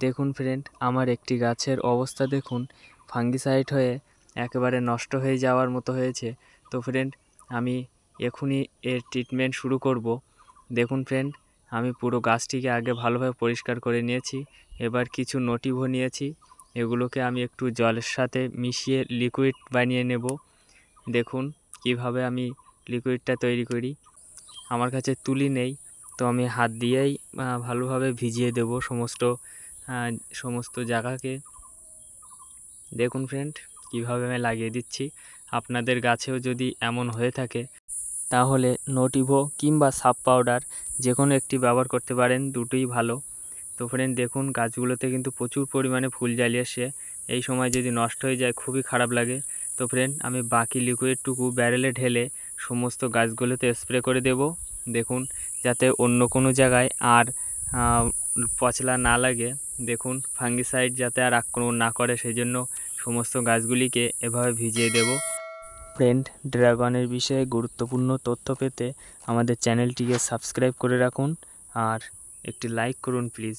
দেখুন ফ্রেন্ড, আমার একটি গাছের অবস্থা দেখুন, ফাঙ্গিসাইড হয়ে একেবারে নষ্ট হয়ে যাওয়ার মতো হয়েছে। তো ফ্রেন্ড, আমি এখনই এর ট্রিটমেন্ট শুরু করব। দেখুন ফ্রেন্ড, আমি পুরো গাছটিকে আগে ভালোভাবে পরিষ্কার করে নিয়েছি। এবার কিছু নটিভো নিয়েছি, এগুলোকে আমি একটু জলের সাথে মিশিয়ে লিকুইড বানিয়ে নেব। দেখুন কিভাবে আমি লিকুইডটা তৈরি করি। আমার কাছে তুলি নেই, তো আমি হাত দিয়েই ভালোভাবে ভিজিয়ে দেব সমস্ত জায়গাকে। দেখুন ফ্রেন্ড, কিভাবে আমি লাগিয়ে দিচ্ছি। আপনাদের গাছেও যদি এমন হয়ে থাকে তাহলে নোটিভো কিংবা সাব পাউডার যে কোনো একটি ব্যবহার করতে পারেন, দুটোই ভালো। তো ফ্রেন্ড দেখুন, গাছগুলোতে কিন্তু প্রচুর পরিমাণে ফুল জ্বালিয়ে আসে। এই সময় যদি নষ্ট হয়ে যায় খুবই খারাপ লাগে। তো ফ্রেন্ড, আমি বাকি লিকুইডটুকু ব্যারেলে ঢেলে সমস্ত গাছগুলোতে স্প্রে করে দেব। দেখুন, যাতে অন্য কোনো জায়গায় আর পচলা না লাগে। দেখুন, ফাঙ্গিসাইড যাতে আর আক্রমণ না করে সেই জন্য সমস্ত গাছগুলিকে এভাবে ভিজিয়ে দেব। ফ্রেন্ড, ড্রাগনের বিষয়ে গুরুত্বপূর্ণ তথ্য পেতে আমাদের চ্যানেলটিকে সাবস্ক্রাইব করে রাখুন আর একটি লাইক করুন প্লিজ।